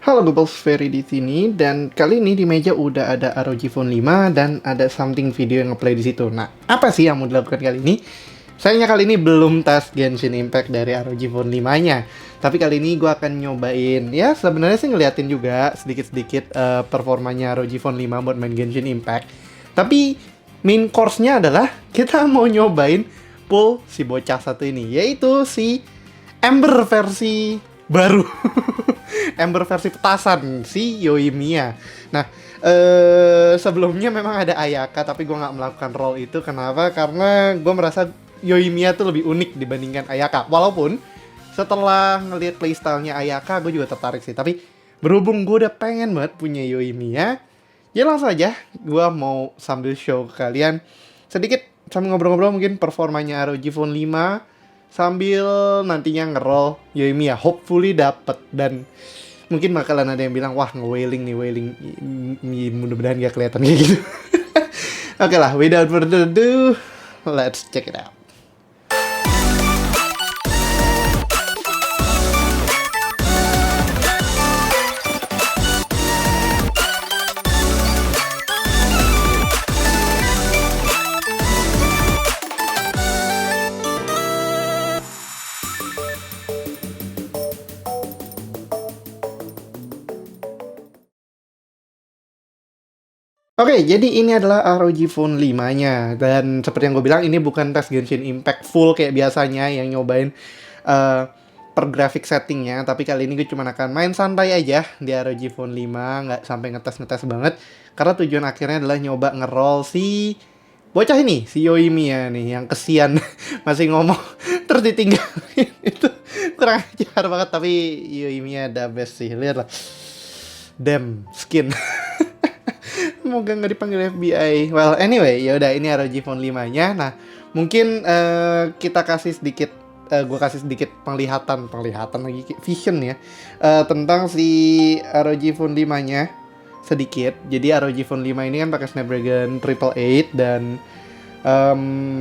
Halo Bubbles Ferry di sini dan kali ini di meja udah ada ROG Phone 5 dan ada something video yang ngeplay di situ. Nah, apa sih yang mau dilakukan kali ini? Sayangnya kali ini belum tes Genshin Impact dari ROG Phone 5-nya. Tapi kali ini gue akan nyobain, ya sebenarnya sih ngeliatin juga sedikit-sedikit performanya ROG Phone 5 buat main Genshin Impact. Tapi main course-nya adalah kita mau nyobain pull si bocah satu ini, yaitu si Ember versi baru. Ember versi petasan si Yoimiya. Nah, sebelumnya memang ada Ayaka tapi gue nggak melakukan role itu. Kenapa? Karena gue merasa Yoimiya tuh lebih unik dibandingkan Ayaka. Walaupun setelah ngelihat playstyle-nya Ayaka gue juga tertarik sih. Tapi berhubung gue udah pengen banget punya Yoimiya, ya langsung aja gue mau sambil show ke kalian sedikit sambil ngobrol-ngobrol mungkin performanya ROG Phone 5 sambil nantinya nge-roll Yoimiya, hopefully dapet. Dan mungkin bakalan ada yang bilang, wah nge-wailing nih, wailing. Mudah-mudahan gak kelihatan kayak gitu. Oke lah, without further ado, let's check it out. Oke, jadi ini adalah ROG Phone 5-nya. Dan seperti yang gue bilang, ini bukan tes Genshin Impact full kayak biasanya yang nyobain per graphic settingnya. Tapi kali ini gue cuma akan main santai aja di ROG Phone 5, nggak sampai ngetes-ngetes banget. Karena tujuan akhirnya adalah nyoba nge-roll si bocah ini, si Yoimiya nih, yang kesian masih ngomong terus ditinggalin. Itu kurang ajar banget, tapi Yoimiya the best sih. Lihat lah. Damn, skin. Semoga nggak dipanggil FBI. Well, anyway, ya udah ini ROG Phone 5-nya. Nah, mungkin kita kasih sedikit gue kasih sedikit penglihatan lagi vision ya tentang si ROG Phone 5-nya sedikit. Jadi ROG Phone 5 ini kan pakai Snapdragon 888 dan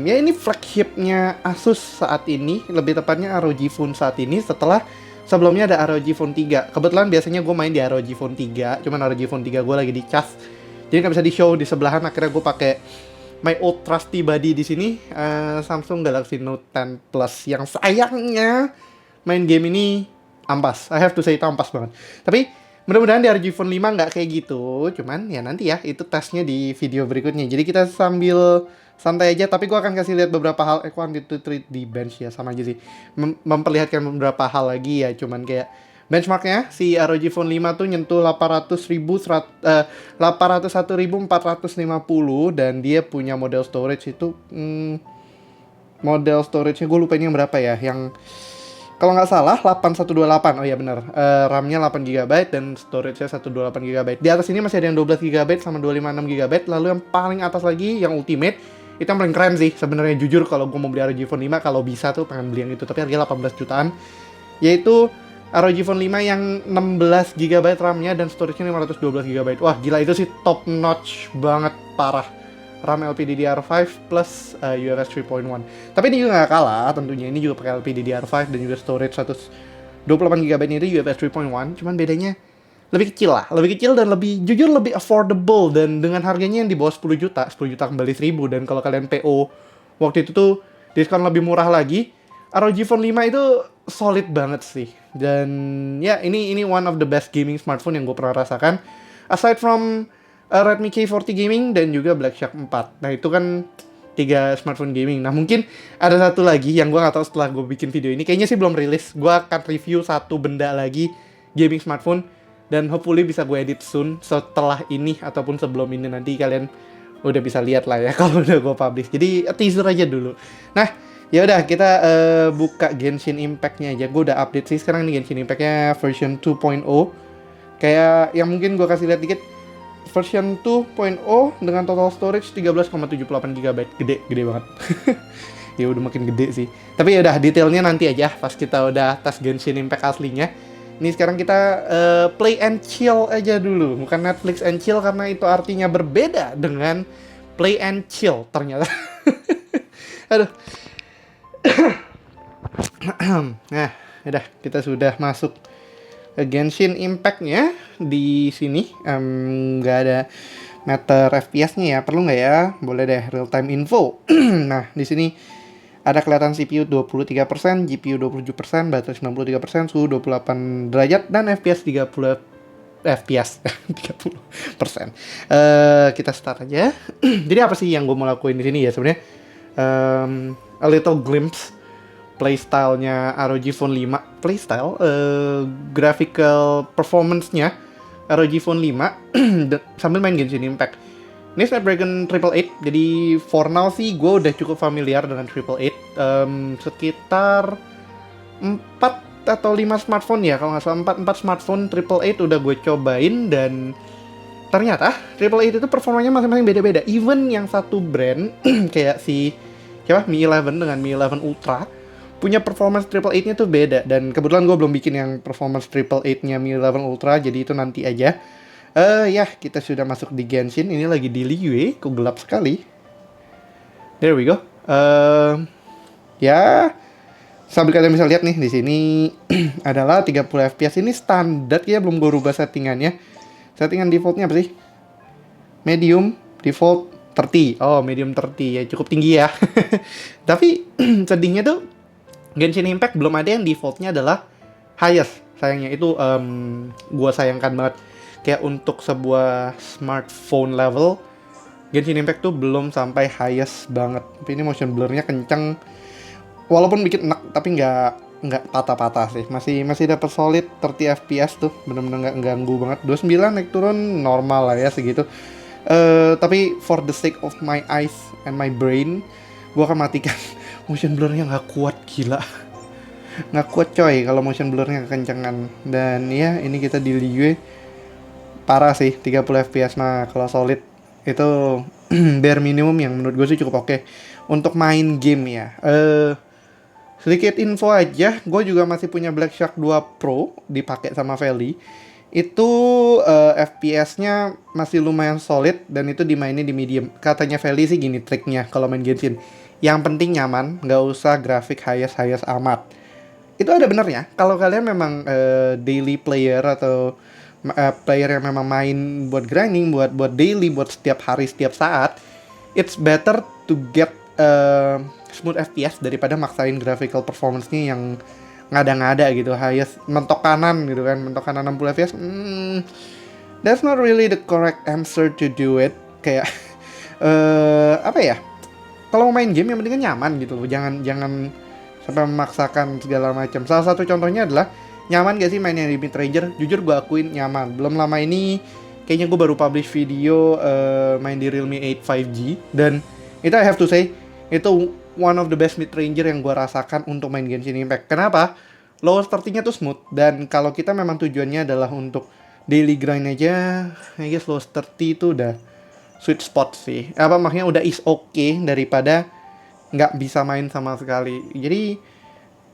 ya ini flagshipnya Asus saat ini, lebih tepatnya ROG Phone saat ini setelah sebelumnya ada ROG Phone 3. Kebetulan biasanya gue main di ROG Phone 3, cuman ROG Phone 3 gue lagi dicas. Jadi nggak bisa di show di sebelahan, akhirnya gue pakai my old trusty buddy di sini, Samsung Galaxy Note 10 Plus yang sayangnya main game ini ampas. I have to say itu ampas banget. Tapi mudah-mudahan di ROG Phone 5 nggak kayak gitu. Cuman ya nanti ya itu tesnya di video berikutnya. Jadi kita sambil santai aja, tapi gue akan kasih lihat beberapa hal. Quantity to treat di bench ya, sama aja sih. Memperlihatkan beberapa hal lagi ya, cuman kayak benchmarknya si ROG Phone 5 tuh nyentuh 801.450 dan dia punya model storage itu model storage-nya gue lupa ini yang berapa ya, yang kalau nggak salah 8128. Oh iya benar, RAM-nya 8GB dan storage-nya 128GB. Di atas ini masih ada yang 12GB sama 256GB. Lalu yang paling atas lagi yang ultimate itu yang paling keren sih sebenarnya. Jujur kalau gue mau beli ROG Phone 5 kalau bisa tuh pengen beli yang itu, tapi harganya 18 jutaan, yaitu ROG Phone 5 yang 16GB RAM-nya dan storage-nya 512GB. Wah, gila, itu sih top notch banget, parah. RAM LPDDR5 plus UFS 3.1. Tapi ini juga nggak kalah tentunya. Ini juga pakai LPDDR5 dan juga storage 128GB itu UFS 3.1. Cuman bedanya lebih kecil lah. Lebih kecil dan lebih, jujur lebih affordable. Dan dengan harganya yang di bawah 10 juta. 10 juta kembali 1000. Dan kalau kalian PO waktu itu tuh diskon lebih murah lagi. ROG Phone 5 itu solid banget sih. Dan ya ini one of the best gaming smartphone yang gue pernah rasakan. Aside from Redmi K40 Gaming dan juga Black Shark 4. Nah itu kan 3 smartphone gaming. Nah mungkin ada satu lagi yang gue gak tahu setelah gue bikin video ini. Kayaknya sih belum rilis. Gue akan review satu benda lagi gaming smartphone. Dan hopefully bisa gue edit soon. Setelah ini ataupun sebelum ini nanti kalian udah bisa lihat lah ya kalau udah gue publish. Jadi teaser aja dulu. Nah ya udah kita buka Genshin Impact-nya aja. Gue udah update sih sekarang nih Genshin Impact-nya version 2.0. Kayak yang mungkin gue kasih lihat dikit, version 2.0 dengan total storage 13,78GB. Gede banget. Ya udah makin gede sih. Tapi ya udah detailnya nanti aja pas kita udah tes Genshin Impact aslinya. Ini sekarang kita play and chill aja dulu. Bukan Netflix and chill karena itu artinya berbeda dengan play and chill ternyata. Aduh. Nah, udah kita sudah masuk Genshin Impact-nya di sini nggak ada meter FPS-nya ya, perlu nggak ya? Boleh deh, real time info. Nah, di sini ada kelihatan CPU 23%, GPU 27%, baterai 93%, suhu 28 derajat, dan FPS 30 FPS 30%. Kita start aja. Jadi apa sih yang gue mau lakuin di sini ya sebenarnya? A little glimpse playstyle-nya ROG Phone 5. Playstyle, graphical performance-nya ROG Phone 5 sambil main Genshin Impact. Ini Snapdragon 888, jadi for now sih gue udah cukup familiar dengan 888. Sekitar 4 atau 5 smartphone ya, kalau nggak salah 4 smartphone 888 udah gue cobain, dan ternyata 888 itu performanya masing-masing beda-beda. Even yang satu brand kayak si Mi 11 dengan Mi 11 Ultra punya performance 888-nya tuh beda, dan kebetulan gue belum bikin yang performance 888-nya Mi 11 Ultra, jadi itu nanti aja. Ya, kita sudah masuk di Genshin. Ini lagi di Liyue, kok gelap sekali. There we go. Ya, sambil kalian bisa lihat nih di sini adalah 30 fps. Ini standar ya, belum gue rubah settingannya. Settingan defaultnya apa sih? Medium, default 30. Oh, medium 30 ya, cukup tinggi ya. Tapi sedihnya tuh Genshin Impact belum ada yang defaultnya adalah highest. Sayangnya itu gue sayangkan banget. Kayak untuk sebuah smartphone level, Genshin Impact tuh belum sampai highest banget. Tapi ini motion blurnya kenceng. Walaupun bikin enak, tapi nggak patah-patah sih. Masih dapat solid 30 fps tuh, bener-bener nggak ganggu banget. 29 naik turun normal lah ya segitu. Tapi for the sake of my eyes and my brain, gue akan matikan. Motion blurnya nggak kuat, gila. Nggak kuat coy kalau motion blurnya kekencengan. Dan ya, ini kita di Liyue. Parah sih, 30 fps mah kalau solid itu bare minimum yang menurut gue sih cukup oke untuk main game ya. Sedikit info aja, gue juga masih punya Black Shark 2 Pro dipakai sama Feli. Itu FPS-nya masih lumayan solid dan itu dimainin di medium. Katanya Feli sih gini triknya kalau main Genshin. Yang penting nyaman, nggak usah grafik highest amat. Itu ada benernya. Kalau kalian memang daily player atau player yang memang main buat grinding, buat daily, buat setiap hari, setiap saat, it's better to get smooth FPS daripada maksain graphical performance-nya yang ngada-ngada gitu, highest mentok kanan gitu kan, mentok kanan 60 fps. That's not really the correct answer to do it. Kayak apa ya? Kalau main game yang penting nyaman gitu, jangan sampai memaksakan segala macam. Salah satu contohnya adalah nyaman gak sih mainnya di Mid Ranger? Jujur gue akuin nyaman. Belum lama ini kayaknya gue baru publish video main di Realme 8 5G, dan itu I have to say itu one of the best Mid Ranger yang gue rasakan untuk main Genshin Impact. Kenapa? Lower startingnya tuh smooth, dan kalau kita memang tujuannya adalah untuk daily grind aja, I guess lower 30 itu udah sweet spot sih. Makanya udah is okay daripada nggak bisa main sama sekali. Jadi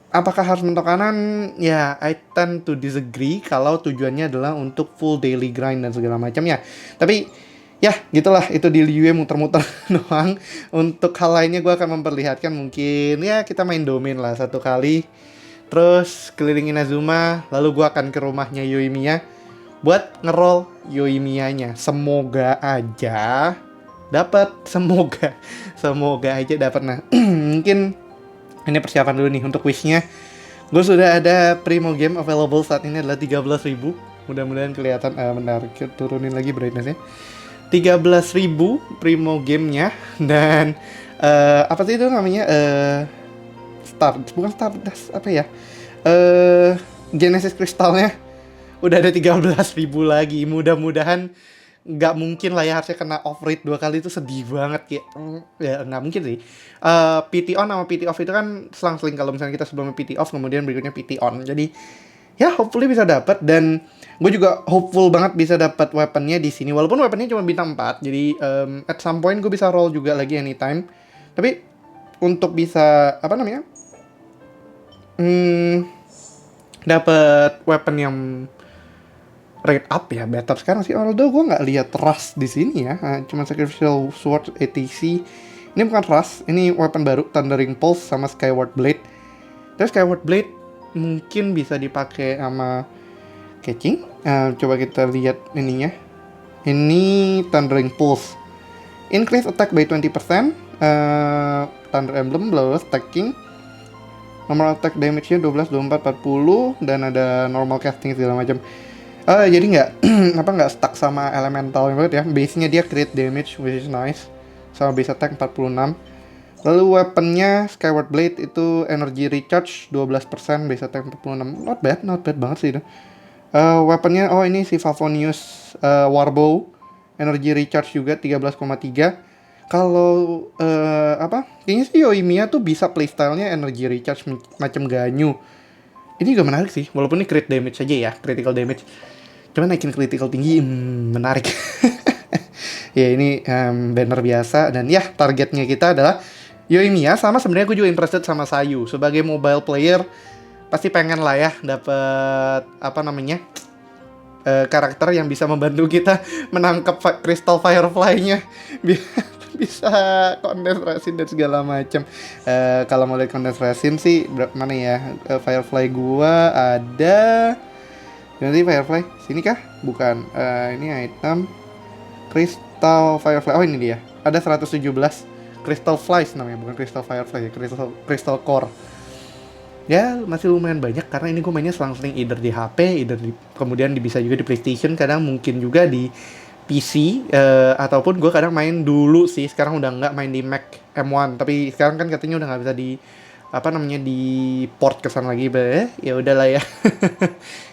apakah harus mentok kanan? Ya, I tend to disagree kalau tujuannya adalah untuk full daily grind dan segala macamnya. Tapi ya, gitulah, itu di Liyue muter-muter doang. Untuk hal lainnya gue akan memperlihatkan mungkin ya kita main domain lah satu kali. Terus kelilingin Azuma, lalu gue akan ke rumahnya Yoimiya buat ngerol Yoimiyanya. Semoga aja dapat, semoga aja dapat. Nah, mungkin ini persiapan dulu nih untuk wishnya. Gue sudah ada Primo game available saat ini adalah 13.000. Mudah-mudahan kelihatan. Bentar, turunin lagi brightness-nya. 13.000 Primo gamenya. Dan apa sih itu namanya? Bukan Stardust, apa ya? Genesis Crystal-nya udah ada 13.000 lagi. Mudah-mudahan nggak mungkin lah ya, harusnya kena off rate 2 kali, itu sedih banget kayak. Ya nggak mungkin sih. PT on sama PT off itu kan selang-seling, kalau misalnya kita sebelumnya PT off kemudian berikutnya PT on. Jadi ya hopefully bisa dapat, dan gue juga hopeful banget bisa dapat weaponnya di sini, walaupun weaponnya cuma bintang 4. Jadi at some point gue bisa roll juga lagi anytime. Tapi untuk bisa apa namanya? Dapat weapon yang rate up ya, better sekarang sih. Although gue nggak lihat Rust di sini ya, cuma Sacrificial Sword ATC. Ini bukan Rust, ini weapon baru, Thundering Pulse sama Skyward Blade. Terus Skyward Blade mungkin bisa dipakai sama catching. Coba kita lihat ininya. Ini Thundering Pulse. Increase attack by 20%. Thunder Emblem, Blow, Stacking. Normal attack damage-nya 12, 24, 40. Dan ada normal casting segala macam. Jadi nggak stuck sama elemental banget ya. Base-nya dia crit damage, which is nice. Sama base attack 46. Lalu weapon-nya Skyward Blade itu energy recharge 12%, base attack 46. Not bad banget sih itu. Weapon-nya ini si Favonius Warbow, energy recharge juga 13,3. Kalau kayaknya sih Yoimiya tuh bisa playstyle-nya energy recharge macam Ganyu. Ini juga menarik sih, walaupun ini crit damage aja ya, critical damage. Cuman naikin critical tinggi, menarik. Ya ini banner biasa, dan ya targetnya kita adalah Yoimiya. Sama sebenarnya gue juga interested sama Sayu. Sebagai mobile player, pasti pengen lah ya dapet karakter yang bisa membantu kita menangkap Crystal Firefly-nya. Bisa Condense Resin dan segala macam. Kalau mau lihat Condense Resin sih mana ya? Firefly gua ada. Nanti Firefly sini kah? Bukan. Ini item Crystal Firefly. Oh ini dia. Ada 117 Crystal Flies namanya, bukan Crystal Firefly ya, Crystal Core. Ya masih lumayan banyak karena ini gue mainnya selang-seling either di HP, kemudian bisa juga di PlayStation, kadang mungkin juga di PC, ataupun gue kadang main dulu sih, sekarang udah nggak main di Mac M1, tapi sekarang kan katanya udah nggak bisa di di port ke sana lagi, ya udahlah ya.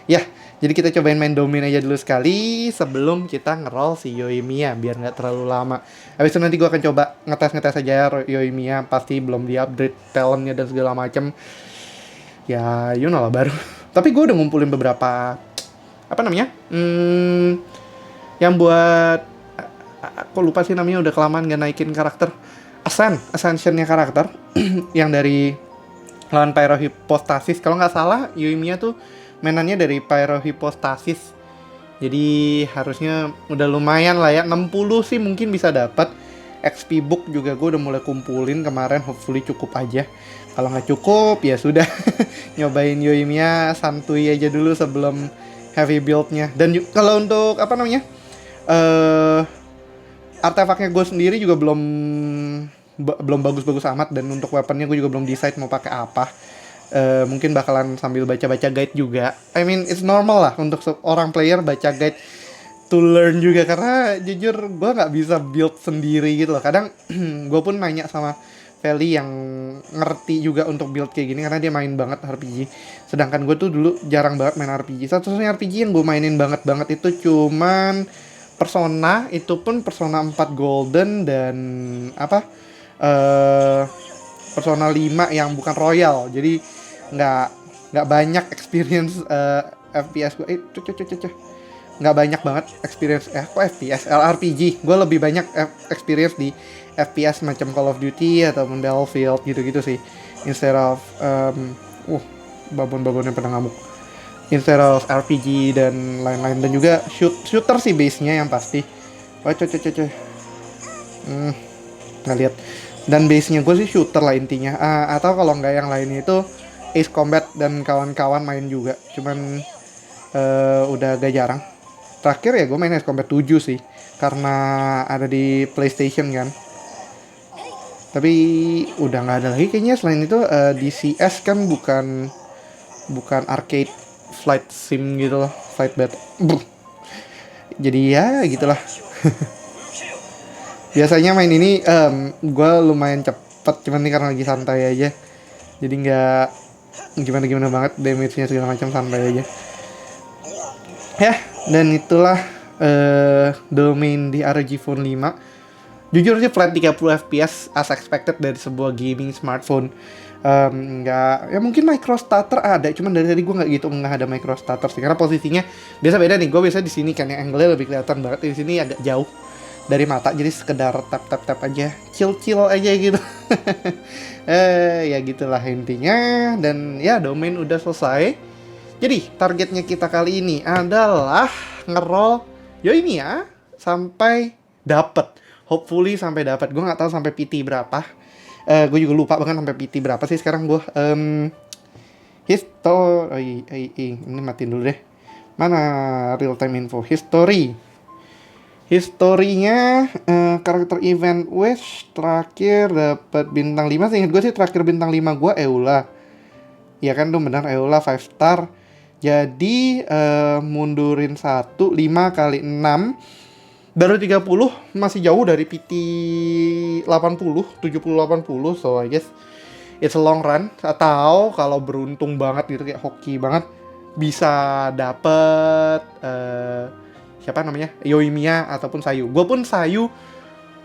Ya, jadi kita cobain main Domain aja dulu sekali sebelum kita nge-roll si Yoimiya biar nggak terlalu lama. Habis itu nanti gue akan coba ngetes aja Yoimiya, pasti belum di-upgrade talentnya dan segala macam. Ya, you know lah baru. Tapi gue udah ngumpulin beberapa yang buat aku lupa sih namanya, udah kelamaan gak naikin karakter Ascension-nya karakter yang dari lawan Pyrohypostasis. Kalau nggak salah Yoimiya tuh mainannya dari Pyrohypostasis, jadi harusnya udah lumayan lah ya, 60 sih mungkin bisa dapat. XP book juga gue udah mulai kumpulin kemarin, hopefully cukup aja. Kalau nggak cukup ya sudah. Nyobain Yoimiya santuy aja dulu sebelum heavy build-nya. Dan kalau untuk artefaknya gue sendiri juga belum bagus-bagus amat, dan untuk weaponnya gue juga belum decide mau pakai apa. Mungkin bakalan sambil baca-baca guide juga. I mean it's normal lah untuk seorang player baca guide to learn juga, karena jujur gue nggak bisa build sendiri gitu loh. Kadang gue pun nanya sama Feli yang ngerti juga untuk build kayak gini, karena dia main banget RPG. Sedangkan gue tuh dulu jarang banget main RPG. Satu-satunya RPG yang gue mainin banget itu cuman Persona, itu pun Persona 4 Golden dan Persona 5 yang bukan Royal. Jadi nggak banyak experience FPS gue. Nggak banyak banget experience FPS LRPG. Gue lebih banyak experience di FPS macam Call of Duty ataupun Battlefield gitu-gitu sih, instead of babon-babon yang pernah ngamuk, instead of RPG dan lain-lain. Dan juga shooter sih base-nya yang pasti. Nggak lihat. Dan base-nya gue sih shooter lah intinya. Atau kalau nggak yang lainnya itu Ace Combat dan kawan-kawan main juga. Cuman udah agak jarang. Terakhir ya gue main Ace Combat 7 sih, karena ada di PlayStation kan. Tapi udah nggak ada lagi kayaknya. Selain itu DCS kan bukan arcade flight sim gitu loh, flight battle. Jadi ya gitulah. Biasanya main ini gue lumayan cepet, cuman nih karena lagi santai aja, jadi nggak gimana banget, damage-nya segala macam santai aja ya. Dan itulah Domain di ROG Phone 5. Jujur sih flat 30 fps as expected dari sebuah gaming smartphone. Nggak, ya mungkin micro stutter ada, cuman dari tadi gue nggak ada micro stutter sih, karena posisinya biasa beda nih. Gue biasa di sini kan yang angle-nya lebih kelihatan banget, di sini agak jauh dari mata, jadi sekedar tap aja, chill aja gitu. Ya gitulah intinya. Dan ya Domain udah selesai. Jadi targetnya kita kali ini adalah ngeroll Yoimiya sampai dapet. Hopefully sampai dapat. Gue nggak tahu sampai PT berapa. Gue juga lupa bahkan sampai PT berapa sih sekarang gue. Ini matiin dulu deh. Mana real time info? History. Historinya karakter event Wish terakhir dapat bintang 5. Seingat gue sih terakhir bintang 5 gue Eula. Ya kan tuh benar Eula 5 star. Jadi mundurin 5 kali 6 baru 30, masih jauh dari PT 80, 70 80. So I guess it's a long run. Atau kalau beruntung banget gitu kayak hoki banget bisa dapet siapa namanya? Yoimiya ataupun Sayu. Gue pun Sayu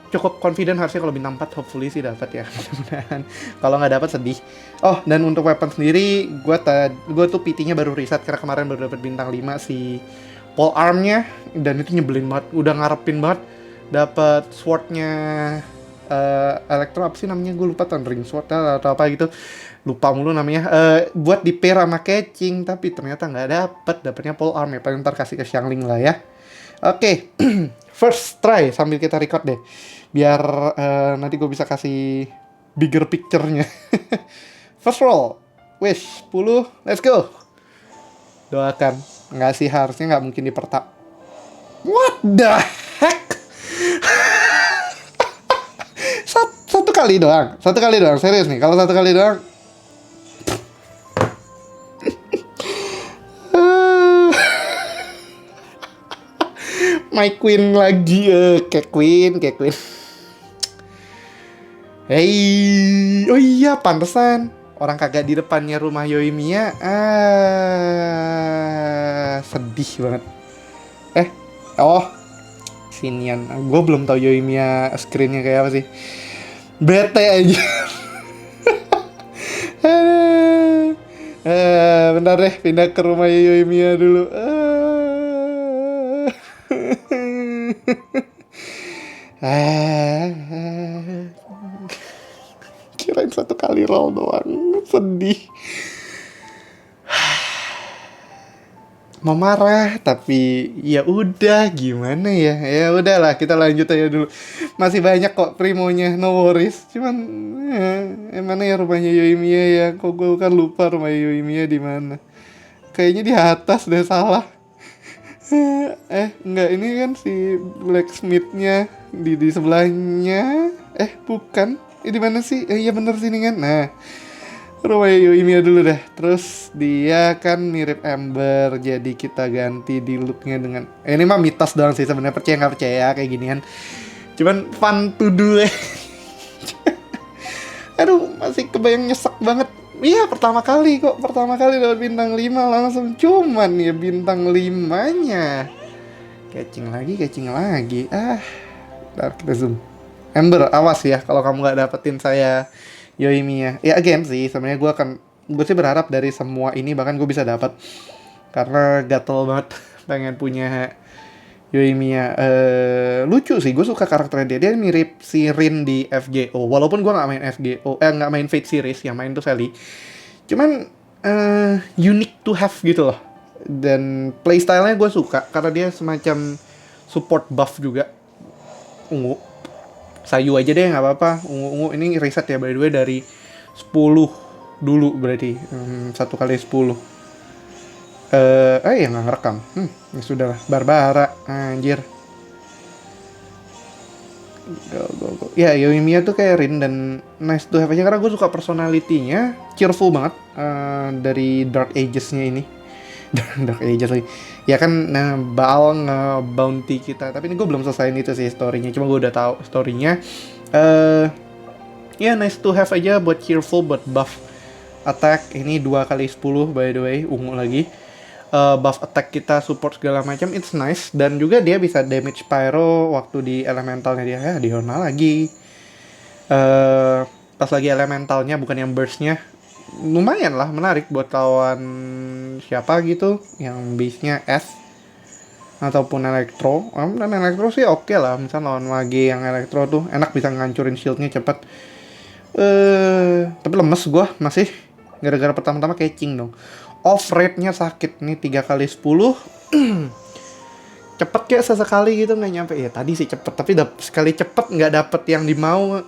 cukup confident harusnya kalau bintang 4 hopefully sih dapat ya. Mudah-mudahan. Kalau nggak dapat sedih. Oh, dan untuk weapon sendiri gue tuh PT-nya baru reset karena kemarin baru dapat bintang 5 si pole arm-nya dan itu nyebelin banget. Udah ngarepin banget dapat sword-nya Electro apa sih namanya? Gue lupa, Thundering Sword atau apa gitu. Lupa mulu namanya. Buat di pair sama catching tapi ternyata nggak dapetnya pole arm ya. Paling ntar kasih ke Xiangling lah ya. Oke. First try sambil kita record deh. Biar nanti gue bisa kasih bigger picture-nya. First roll. Wish 10. Let's go. Doakan. Nggak sih, harusnya nggak mungkin dipertap. What the heck? Satu kali doang. Serius nih. Kalau satu kali doang. My queen lagi. Kayak queen. Hey, oh iya, pantesan orang kagak di depannya rumah Yoimiya. Sedih banget. Oh, sinian. Gue belum tahu Yoimiya screennya kayak apa sih. Bete aja. Bentar deh, pindah ke rumah Yoimiya dulu. Kirain satu kali roll doang, sedih. Mau marah tapi ya udah, gimana ya. Ya udahlah, kita lanjut aja dulu. Masih banyak kok primonya, no worries. Cuman mana ya rumahnya Yoimiya ya? Kok gue kan lupa rumah Yoimiya di mana. Kayaknya di atas deh, salah. Enggak, ini kan si blacksmith-nya di sebelahnya. Bukan. Di mana sih? Iya bener sini kan. Nah, rumah Yoimiya dulu dah. Terus dia kan mirip Ember, jadi kita ganti di looknya dengan ini mah mitos doang sih sebenarnya, percaya nggak percaya kayak ginian. Cuman fun to do. Aduh, masih kebayang, nyesek banget. Iya, pertama kali dapat bintang 5 langsung. Cuman ya bintang 5-nya catching lagi. Ntar kita zoom. Ember, awas ya kalau kamu nggak dapetin saya Yoimiya. Ya again sih, sebenarnya gue sih berharap dari semua ini bahkan gue bisa dapat, karena gatel banget pengen punya Yoimiya. Lucu sih, gue suka karakternya dia mirip si Rin di FGO. Walaupun gue nggak main FGO, nggak main Fate series, yang main tuh Sally. Cuman unique to have gitu loh. Dan playstyle-nya gue suka karena dia semacam support buff juga. Ungu. Sayu aja deh, nggak apa-apa. Ungu ini reset ya by the way dari 10 dulu berarti. 1 kali 10. Ya nggak ngerekam. Ya sudah lah. Barbara, anjir. Go. Ya, Yoimiya tuh kayak Rin dan nice to have aja karena gue suka personality-nya, cheerful banget dari Dark Ages-nya ini. Dark Ages lagi. Ya kan, Baal nge-bounty kita. Tapi ini gue belum selesaiin itu sih story-nya. Cuma gue udah tahu story-nya. Ya nice to have aja buat cheerful, buat buff attack. Ini 2 kali 10 by the way, ungu lagi. Buff attack kita, support segala macam, it's nice. Dan juga dia bisa damage pyro waktu di elementalnya dia. Ya, di Hona lagi. Pas lagi elementalnya, bukan yang burstnya. Lumayan lah, menarik buat lawan siapa gitu yang base-nya S ataupun Elektro. Dan Elektro sih oke lah, misal lawan Mage yang Elektro tuh enak, bisa ngancurin shieldnya cepet. Tapi lemes gue masih gara-gara pertama-tama catching dong. Off rate-nya sakit nih, 3 kali 10. Cepet kayak sesekali gitu, nggak nyampe. Ya tadi sih cepet, tapi sekali cepet nggak dapet yang dimau.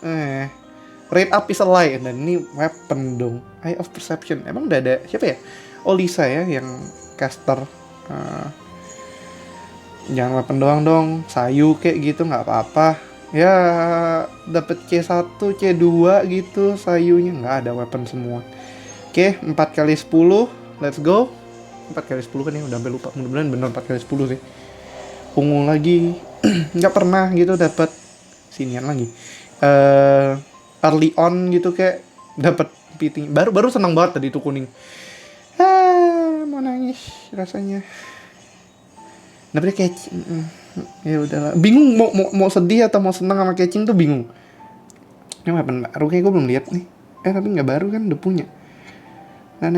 Rate up is a lie. Dan ini weapon dong. Eye of Perception. Emang udah ada siapa ya? Oh, Lisa ya yang caster. Eh, jangan weapon doang dong, sayu kayak gitu nggak apa-apa. Ya dapet C1, C2 gitu, sayunya nggak ada weapon semua. Oke, 4 kali 10, let's go. 4 kali 10 kan ya, udah sampai lupa. Mudah-mudahan bener 4 kali 10 sih. Ungu lagi. Nggak pernah gitu dapet sinian lagi. Early on gitu kayak dapet piting. Baru senang banget tadi itu kuning. Mau nangis rasanya. Dapetnya catching. Ya udahlah. Bingung mau sedih atau mau senang sama catching tuh bingung. Ini weapon baru kayak gue belum lihat nih. Tapi nggak baru kan, udah punya. Nah,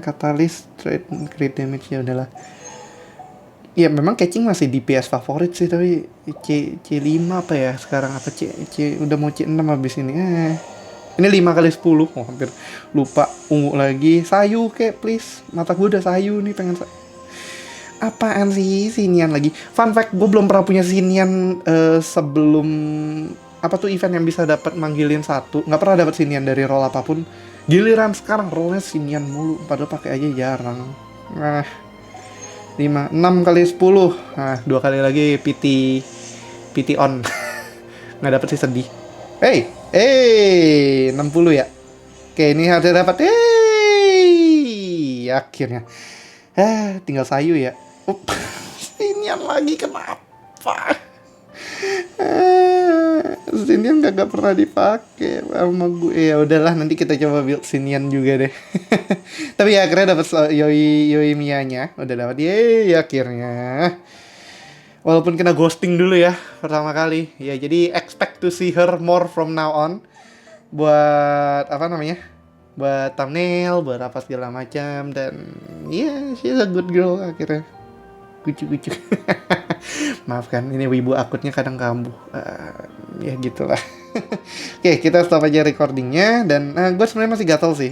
katalis trade crit damage ya udahlah. Ya memang catching masih DPS favorit sih, tapi C5 apa ya sekarang, apa C udah mau C6 habis ini. Ini 5 kali 10. Oh, hampir lupa. Ungu lagi. Sayu kayak please. Mata gue udah sayu nih, pengen apaan sih sinian lagi. Fun fact, gue belum pernah punya sinian sebelum apa tuh event yang bisa dapat manggilin satu. Nggak pernah dapat sinian dari roll apapun. Giliran sekarang rollnya sinian mulu, padahal pakai aja jarang. 6 kali 10. Nah, 2 kali lagi PT on. Nggak dapet sih, sedih. Hey, 60 ya. Oke, ini harusnya dapat. Akhirnya. Tinggal sayu ya. Sinian lagi, kenapa? Sinian gak pernah dipakai sama gue. Ya udahlah, nanti kita coba build Sinian juga deh. Tapi ya akhirnya dapat Yoi Mia-nya. Udah dapat. Yeay, akhirnya. Walaupun kena ghosting dulu ya pertama kali. Ya jadi expect to see her more from now on. Buat apa namanya? Buat thumbnail, buat apa segala macam, dan she's a good girl akhirnya. Kucu-kucu. Maafkan, ini wibu akutnya kadang kambuh. Ya gitulah. Oke, kita stop aja recordingnya. Dan gue sebenarnya masih gatel sih.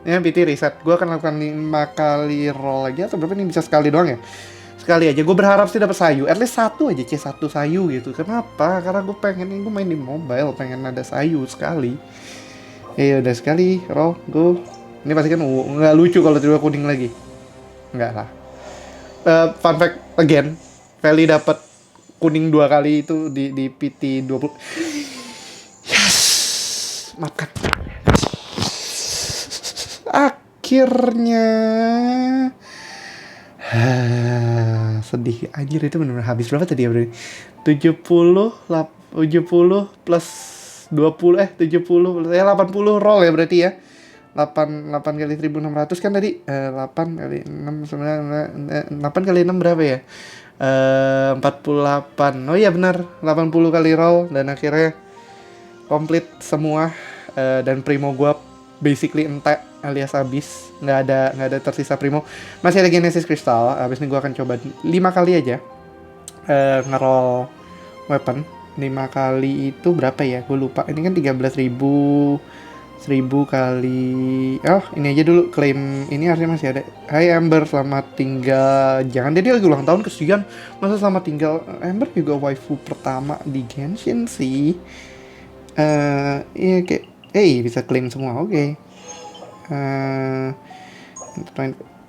Ini PT reset. Gue akan lakukan 5 kali roll lagi. Atau berapa nih, bisa sekali doang ya? Sekali aja. Gue berharap sih dapat sayu. At least satu aja, C1 sayu gitu. Kenapa? Karena gue main di mobile. Pengen ada sayu sekali. Ya udah, sekali roll, go. Ini pasti kan nggak lucu kalau tiba kuning lagi. Nggak lah. Fun fact again, Feli dapat kuning 2 kali itu di PT 20. Yes, makan. Akhirnya. Sedih anjir, itu benar-benar habis berapa tadi ya, Bro? 70 plus 20 70 ya 80 roll ya berarti ya. 8 kali 1600 kan tadi. 8 kali 6 8 kali 6 berapa ya? 48. Oh iya benar, 80 kali roll dan akhirnya komplit semua. Dan primo gua basically entek alias habis. Nggak ada tersisa primo. Masih ada Genesis Crystal. Habis ini gua akan coba 5 kali aja ngeroll weapon. 5 kali itu berapa ya? Gue lupa. Ini kan 13.000. 1000 kali. Oh, ini aja dulu klaim. Ini harusnya masih ada. Hai Amber, selamat tinggal. Jangan, dia lagi ulang tahun, kesian. Masa selamat tinggal. Amber juga waifu pertama di Genshin sih. Iya kayak bisa klaim semua. Oke.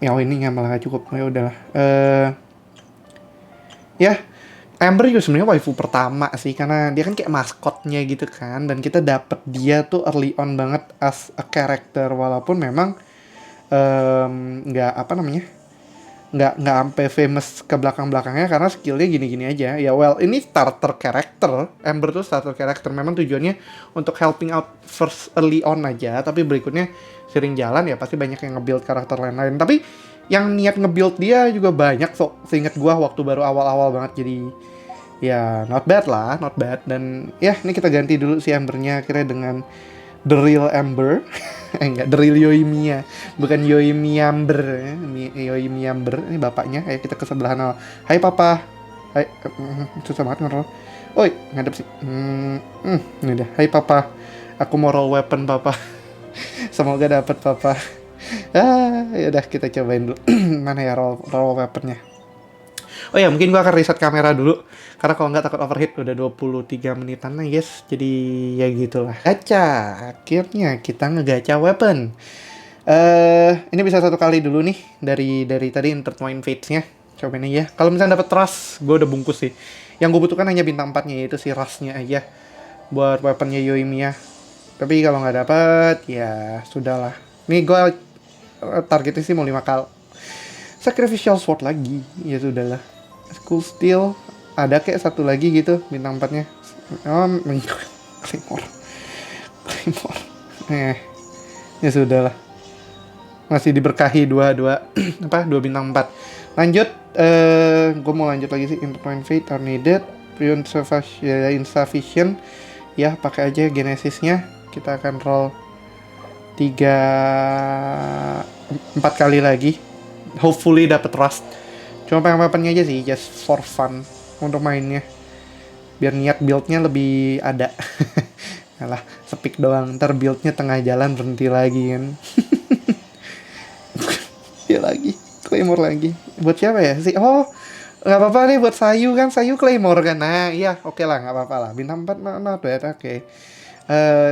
Ya ini nggak malah cukup. Ya udahlah. Ya, Amber juga sebenarnya waifu pertama sih, karena dia kan kayak maskotnya gitu kan, dan kita dapet dia tuh early on banget as a character, walaupun memang nggak sampai famous ke belakangnya karena skillnya gini-gini aja. Ya well, ini starter character, Amber tuh starter character, memang tujuannya untuk helping out first early on aja, tapi berikutnya sering jalan ya pasti banyak yang nge-build karakter lain-lain. Tapi yang niat nge-build dia juga banyak, seinget gua waktu baru awal-awal banget, jadi ya not bad. Dan ya ini kita ganti dulu si Ambernya akhirnya dengan The Real Amber. Enggak, The Real Yoimiya, bukan Yoimiamber ya. Yoimiamber, ini bapaknya. Ayo kita ke sebelahan. Hai papa. Hai, susah banget ngerol. Oi, ngadep sih. Ini dah. Hai papa, aku mau roll weapon papa. Semoga dapat papa. Ya udah, kita cobain dulu. Mana ya roll weaponnya. Oh ya, mungkin gua akan reset kamera dulu karena kalau nggak takut overheat. Udah 23 menitan lah guys. Jadi ya gitulah. Gacha. Akhirnya kita ngegacha weapon. Ini bisa satu kali dulu nih dari tadi Intertwine Fates-nya. Cobain aja. Kalau misalnya dapet Trust, gue udah bungkus sih. Yang gue butuhkan hanya bintang 4-nya, yaitu si Rust-nya aja buat weaponnya Yoimiya. Tapi kalau nggak dapet, ya sudahlah. Nih gue targetnya sih mau 5 kali. Sacrificial Sword lagi, ya sudahlah. School Steel, ada kayak satu lagi gitu bintang 4-nya. Claymore. Claymore. Ya sudahlah. Masih diberkahi dua bintang 4. Lanjut, gue mau lanjut lagi sih. Intertwine Fate are needed, insufficient. Ya pakai aja Genesisnya. Kita akan roll 4 kali lagi. Hopefully dapet Rust. Cuma pengen weaponnya aja sih, just for fun untuk mainnya. Biar niat buildnya lebih ada. Alah, speak doang, ntar buildnya tengah jalan berhenti lagi kan. Dia lagi, Claymore lagi. Buat siapa ya sih? Oh, nggak apa-apa nih buat Sayu kan, Sayu Claymore kan. Nah, iya, oke lah, nggak apa-apa lah. Bintang 4 not bad, oke.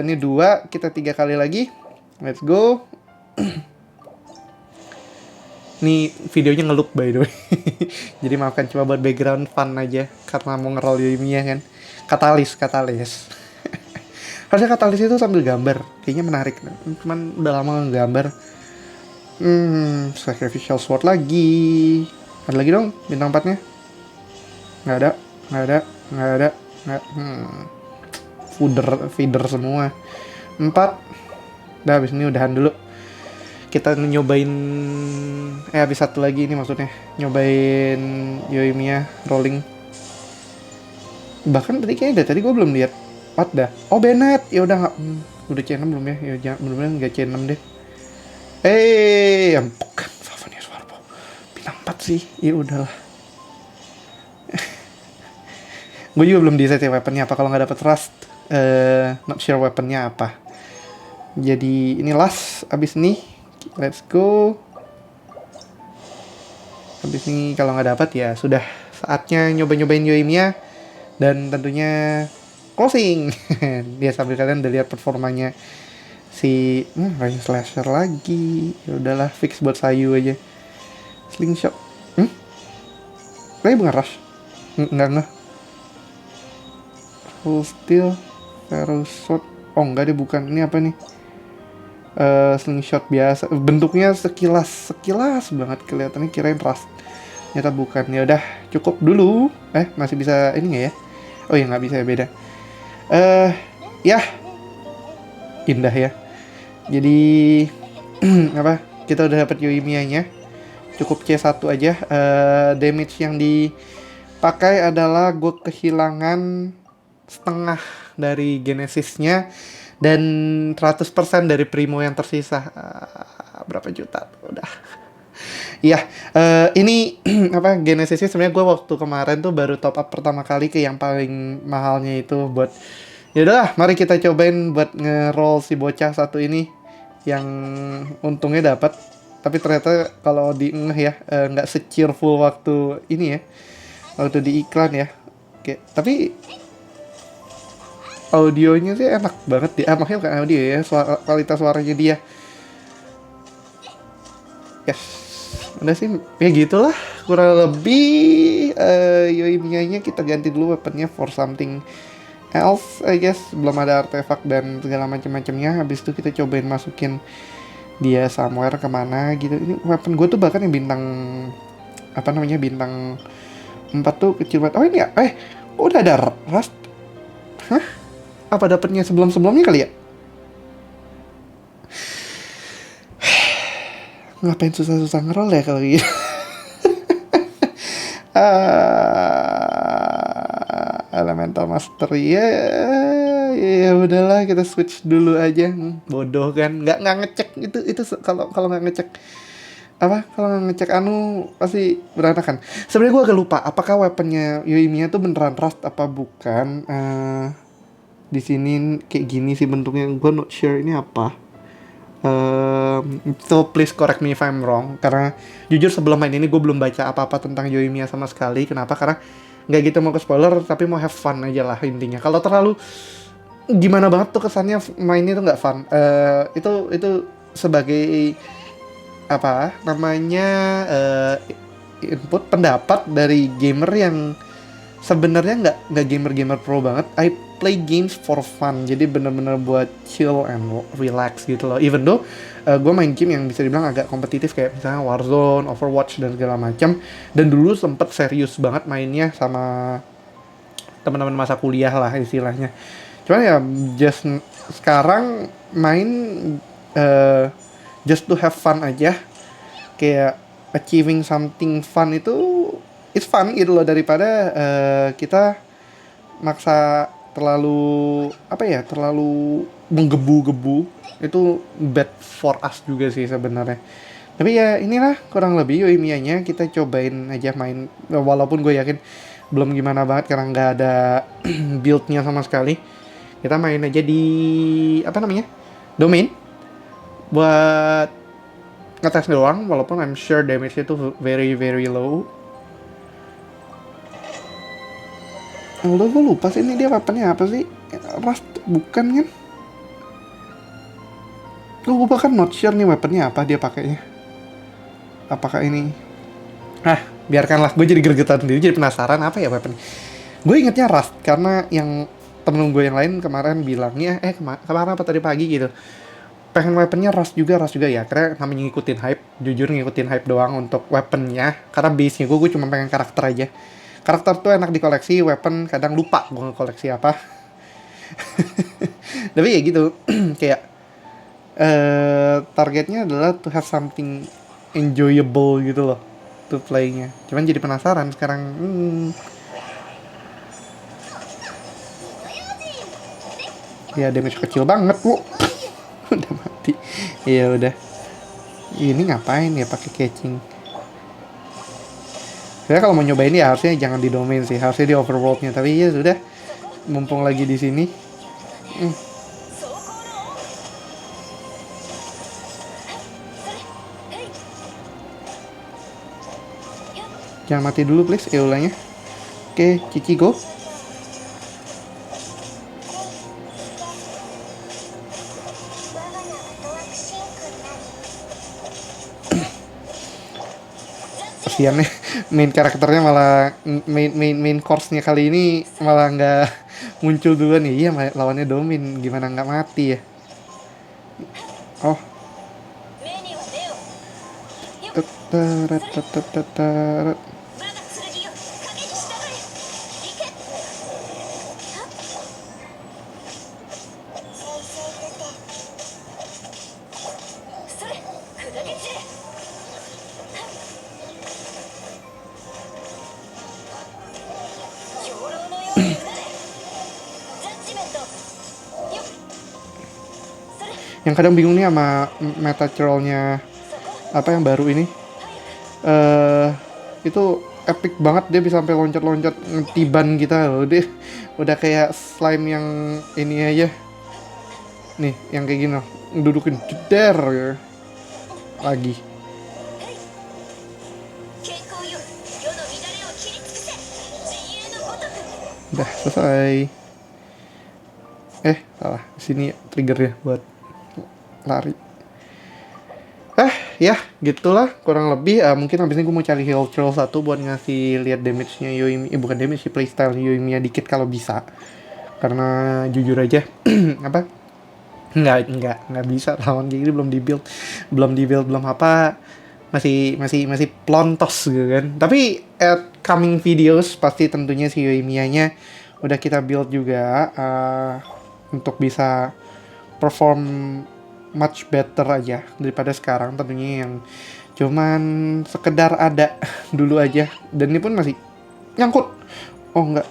Ini 2, kita 3 kali lagi. Let's go. Nih videonya ngeloop by the way. Jadi maafkan, cuma buat background fun aja karena mau ngeroll Yoimiya kan. Katalis. Harusnya katalis itu sambil gambar, kayaknya menarik. Cuman udah lama ngegambar. Sacrificial Sword lagi. Ada lagi dong bintang 4-nya. Nggak ada. Feeder semua. 4. Udah habis ini udahan dulu. Kita nyobain habis satu lagi ini maksudnya. Nyobain Yoimiya rolling. Bahkan tadi gue belum lihat. What dah? Oh, Bennett. Ya udah enggak. Udah C6 belum ya? Ya mudah-mudahan enggak C6 deh. Bukan Favania Swarpo. Bintang 4 sih. Ya udahlah. Gue juga belum decide ya weaponnya apa kalau nggak dapet Rust. Not sure weaponnya apa. Jadi ini last. Abis nih, let's go. Abis ini kalau nggak dapat ya sudah saatnya nyobain Yoimiya dan tentunya closing. Dia sambil kalian udah lihat performanya si Rain Slasher lagi. Ya udahlah, fix buat Sayu aja. Slingshot. Kayak bukan rush. Enggak. Full Steel, Ferrous Sword. Oh enggak, dia bukan. Ini apa nih? Slingshot biasa. Bentuknya sekilas banget kelihatannya, kirain Rust. Ternyata bukan. Ya udah, cukup dulu. Masih bisa ini nggak ya? Oh ya, nggak bisa ya, beda. Ya. Indah ya. Jadi apa? Kita udah dapat Yoimiya-nya. Cukup C1 aja. Damage yang dipakai adalah gue kehilangan setengah dari Genesisnya dan 100% dari Primo yang tersisa. Berapa juta? Udah. Iya, ini apa Genesisnya sebenarnya gue waktu kemarin tuh baru top up pertama kali ke yang paling mahalnya itu buat. Yaudah, mari kita cobain buat nge-roll si bocah satu ini yang untungnya dapat. Tapi ternyata kalau di ya nggak se-cheerful waktu ini ya, waktu di iklan ya. Oke, tapi audionya sih enak banget dia. Maksudnya bukan audio ya, kualitas suaranya dia. Yes, udah sih ya gitulah kurang lebih. Yoimiya-nya kita ganti dulu weaponnya for something else, I guess. Belum ada artefak dan segala macam-macamnya. Habis itu kita cobain masukin dia somewhere kemana gitu. Ini weapon gue tuh bahkan yang bintang bintang 4 tuh kecil banget. Oh ini ya, udah ada Rust. Hah? Apa dapetnya sebelum-sebelumnya kali ya? Ngapain susah-susah ngerol ya kalau gitu? Elemental Mastery ya udahlah, kita switch dulu aja. Bodoh kan, nggak ngecek itu kalau nggak ngecek kalau nggak ngecek pasti berantakan. Sebenarnya gue agak lupa apakah weaponnya Yoimiya tuh beneran Rust apa bukan. Di sini kayak gini sih bentuknya, gue not sure ini apa. So please correct me if I'm wrong, karena jujur sebelum main ini gue belum baca apa-apa tentang Yoimiya sama sekali. Kenapa? Karena nggak gitu mau ke spoiler, tapi mau have fun aja lah intinya. Kalau terlalu gimana banget tuh kesannya mainnya tuh nggak fun. Itu sebagai apa namanya input pendapat dari gamer yang sebenarnya nggak gamer pro banget. I play games for fun, jadi bener-bener buat chill and relax gitu loh. Even though gue main game yang bisa dibilang agak kompetitif kayak misalnya Warzone, Overwatch dan segala macam. Dan dulu sempet serius banget mainnya sama teman-teman masa kuliah lah istilahnya. Cuman ya just sekarang main uh, just to have fun aja, kayak achieving something fun itu it's fun gitu loh, daripada kita maksa terlalu apa ya, terlalu menggebu-gebu. Itu bad for us juga sih sebenarnya. Tapi ya inilah kurang lebih Yoimiya-nya, kita cobain aja main, walaupun gue yakin belum gimana banget karena nggak ada build-nya sama sekali. Kita main aja di apa namanya, domain, buat ngetes doang, walaupun I'm sure damage-nya tuh very very low. Although gue lupa sih ini dia weaponnya apa sih. Rust bukan kan? Gue bahkan not sure nih weaponnya apa dia pakainya. Apakah ini, biarkanlah, gue jadi gregetan sendiri, jadi penasaran apa ya weapon. Gue ingetnya Rust karena yang temen gue yang lain kemarin bilangnya kemarin apa tadi pagi gitu, pengen weaponnya Rust juga ya. Karena namanya ngikutin hype, jujur ngikutin hype doang untuk weaponnya, karena base nya gue cuma pengen karakter aja. Karakter tuh enak dikoleksi, weapon kadang lupa gue ngekoleksi apa. Tapi ya gitu, kayak targetnya adalah to have something enjoyable gitu loh to playnya. Cuman jadi penasaran sekarang. Ya damage kecil banget, Bu. Udah mati. Ya udah. Ini ngapain ya pakai catching? Saya kalau mau nyobain ya harusnya jangan di domain sih, harusnya di overworld-nya. Tapi ya sudah, mumpung lagi di sini. Jangan mati dulu please, Eulanya. Oke, Cici go. Kasian nih, main karakternya malah main course-nya kali ini malah nggak muncul duluan nih. Iya, lawannya domin, gimana nggak mati ya? Oh. Yang kadang bingung nih sama meta trollnya apa yang baru ini, itu epic banget, dia bisa sampai loncat-loncat ngetiban kita loh. Dia udah kayak slime yang ini aja nih, yang kayak gini loh, dudukin jeder ya. Lagi udah selesai. Salah, sini triggernya buat lari. Ya gitulah kurang lebih. Mungkin abis ini gue mau cari heal troll 1 buat ngasih lihat damage-nya Yoimiya, bukan damage sih, playstyle Yoimiya dikit kalau bisa. Karena jujur aja apa, nggak bisa lawan gini, belum dibuild belum apa, masih plontos gitu kan. Tapi at coming videos pasti tentunya si Yoimiya-nya udah kita build juga, untuk bisa perform much better aja daripada sekarang tentunya, yang cuman sekedar ada dulu aja. Dan ini pun masih nyangkut, enggak,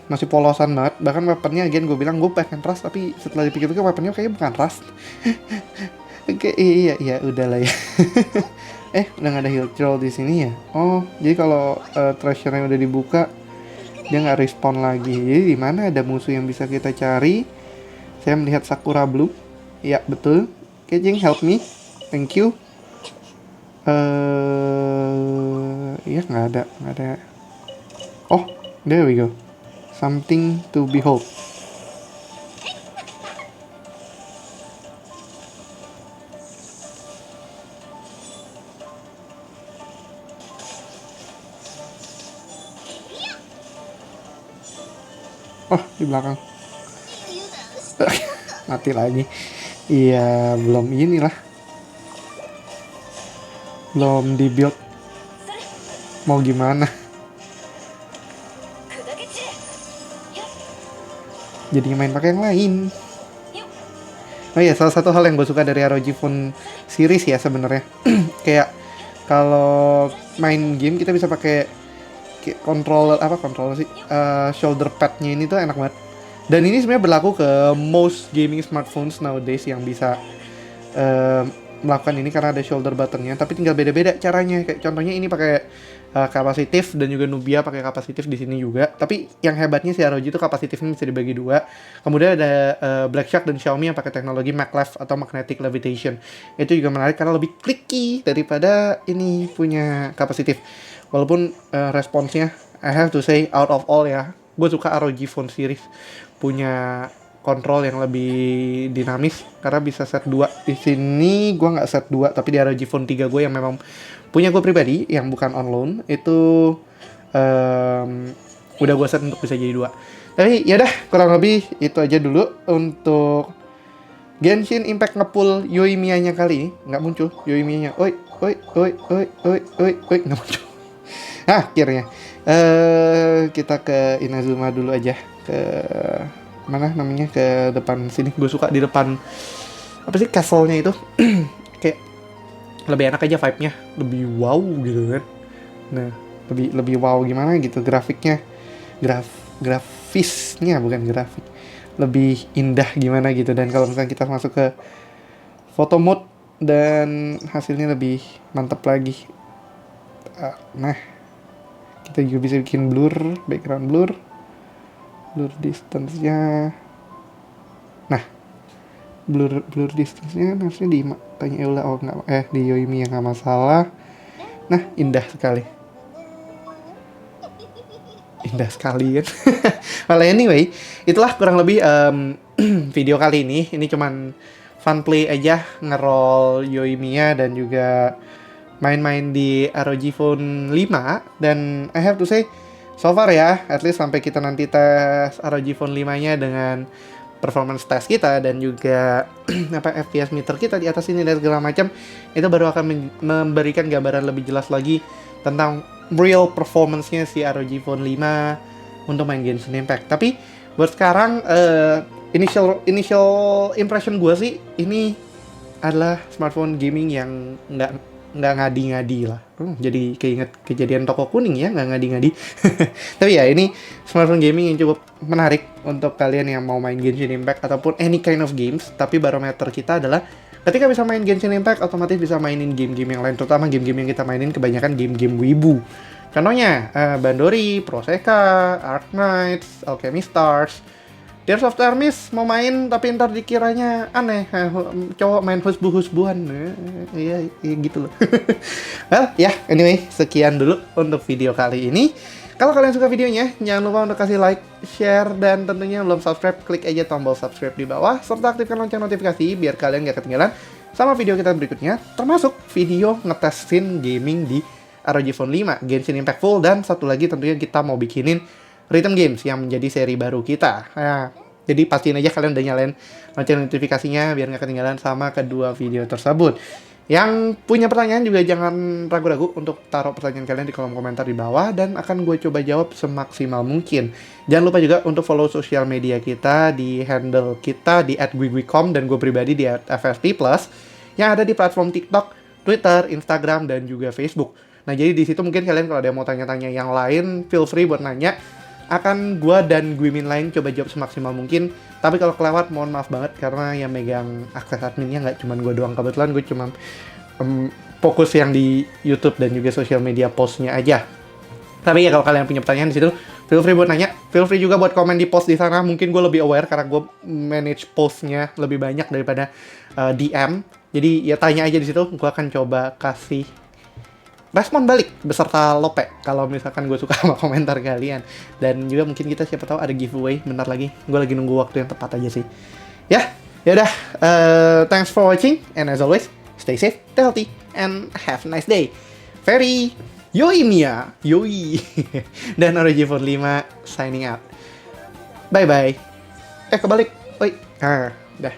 masih polosan banget. Bahkan weaponnya again gue bilang gue pengen Rust, tapi setelah dipikir-pikir weaponnya kayaknya bukan Rust. Oke, iya udahlah ya. Udah gak ada heal troll di sini ya. Oh, jadi kalau treasure-nya udah dibuka dia nggak respawn lagi. Jadi di mana ada musuh yang bisa kita cari? Saya melihat Sakura Blue. Ya betul. Jing, help me. Thank you. Ya nggak ada. Oh, there we go. Something to behold. Oh, di belakang. Mati lagi. Iya, belum inilah. Belum di build. Mau gimana? Jadi main pakai yang lain. Oh iya, salah satu hal yang gue suka dari ROG Phone series ya sebenarnya. Kayak kalau main game kita bisa pakai controller sih, shoulder padnya ini tuh enak banget. Dan ini sebenarnya berlaku ke most gaming smartphones nowadays yang bisa melakukan ini karena ada shoulder buttonnya, tapi tinggal beda-beda caranya. Kayak contohnya ini pakai kapasitif dan juga Nubia pakai kapasitif di sini juga. Tapi yang hebatnya si ROG itu kapasitifnya bisa dibagi dua. Kemudian ada Black Shark dan Xiaomi yang pakai teknologi maglev atau magnetic levitation. Itu juga menarik karena lebih clicky daripada ini punya kapasitif. Walaupun responsnya I have to say out of all ya, gue suka ROG Phone series punya kontrol yang lebih dinamis karena bisa set 2. Di sini gue nggak set 2, tapi di ROG Phone 3 gue yang memang punya gue pribadi yang bukan on loan itu udah gue set untuk bisa jadi 2. Tapi ya dah, kurang lebih itu aja dulu untuk Genshin Impact ngepull Yoimiya-nya kali ini. Nggak muncul Yoimiya-nya. Oi nggak muncul. Akhirnya kita ke Inazuma dulu aja, ke mana namanya, ke depan sini. Gue suka di depan apa sih, castle-nya itu. Kayak lebih enak aja vibe-nya, lebih wow gitu kan. Nah, lebih wow gimana gitu, grafiknya, grafisnya bukan grafik, lebih indah gimana gitu. Dan kalau misalnya kita masuk ke photo mode dan hasilnya lebih mantap lagi. Nah, kita juga bisa bikin blur, background blur distance-nya. Nah, blur distance-nya harusnya di tanya Eula, oh enggak, di Yoimi yang nggak masalah. Nah, indah sekali kan. Well anyway, itulah kurang lebih video kali ini. Ini cuman fun play aja, ngeroll Yoimiya dan juga main-main di ROG Phone 5. Dan I have to say, so far ya, at least sampai kita nanti tes ROG Phone 5-nya dengan performance test kita dan juga FPS meter kita di atas ini dan segala macam, itu baru akan memberikan gambaran lebih jelas lagi tentang real performance-nya si ROG Phone 5 untuk main Genshin Impact. Tapi buat sekarang initial impression gue sih, ini adalah smartphone gaming yang nggak ngadi-ngadi lah. Jadi keinget kejadian toko kuning ya, nggak ngadi-ngadi. Tapi ya, ini smartphone gaming yang cukup menarik untuk kalian yang mau main Genshin Impact ataupun any kind of games. Tapi barometer kita adalah ketika bisa main Genshin Impact, otomatis bisa mainin game-game yang lain. Terutama game-game yang kita mainin kebanyakan game-game wibu. Contohnya Bandori, Proseka, Arknights, Alchemy Stars, Tears of Hermes mau main tapi ntar dikiranya aneh, cowok main husbuhan. Iya gitu loh. Well ya, anyway, sekian dulu untuk video kali ini. Kalau kalian suka videonya, jangan lupa untuk kasih like, share, dan tentunya belum subscribe, klik aja tombol subscribe di bawah serta aktifkan lonceng notifikasi biar kalian gak ketinggalan sama video kita berikutnya, termasuk video ngetestin gaming di ROG Phone 5, Genshin Impact Full, dan satu lagi tentunya kita mau bikinin Rhythm Games yang menjadi seri baru kita. Nah, jadi pastiin aja kalian udah nyalain lonceng notifikasinya biar nggak ketinggalan sama kedua video tersebut. Yang punya pertanyaan juga jangan ragu-ragu untuk taruh pertanyaan kalian di kolom komentar di bawah dan akan gue coba jawab semaksimal mungkin. Jangan lupa juga untuk follow sosial media kita di handle kita di @gwigwicom dan gue pribadi di @fsp+ yang ada di platform TikTok, Twitter, Instagram, dan juga Facebook. Nah, jadi di situ mungkin kalian kalau ada yang mau tanya-tanya yang lain, feel free buat nanya. Akan gue dan Gwimin lain coba jawab semaksimal mungkin. Tapi kalau kelewat, mohon maaf banget karena yang megang akses adminnya nggak cuma gue doang. Kebetulan gue cuma fokus yang di YouTube dan juga sosial media postnya aja. Tapi ya kalau kalian punya pertanyaan di situ, feel free buat nanya. Feel free juga buat komen di post di sana. Mungkin gue lebih aware karena gue manage postnya lebih banyak daripada DM. Jadi ya tanya aja di situ. Gue akan coba kasih respon balik beserta lope kalau misalkan gue suka sama komentar kalian. Dan juga mungkin kita siapa tahu ada giveaway bentar lagi. Gue lagi nunggu waktu yang tepat aja sih. Ya udah, thanks for watching and as always stay safe, stay healthy, and have a nice day. Very Yoimiya, yoi. Dan ROG Phone 5 signing out. Bye bye. Kebalik. Oi. Nah, dah.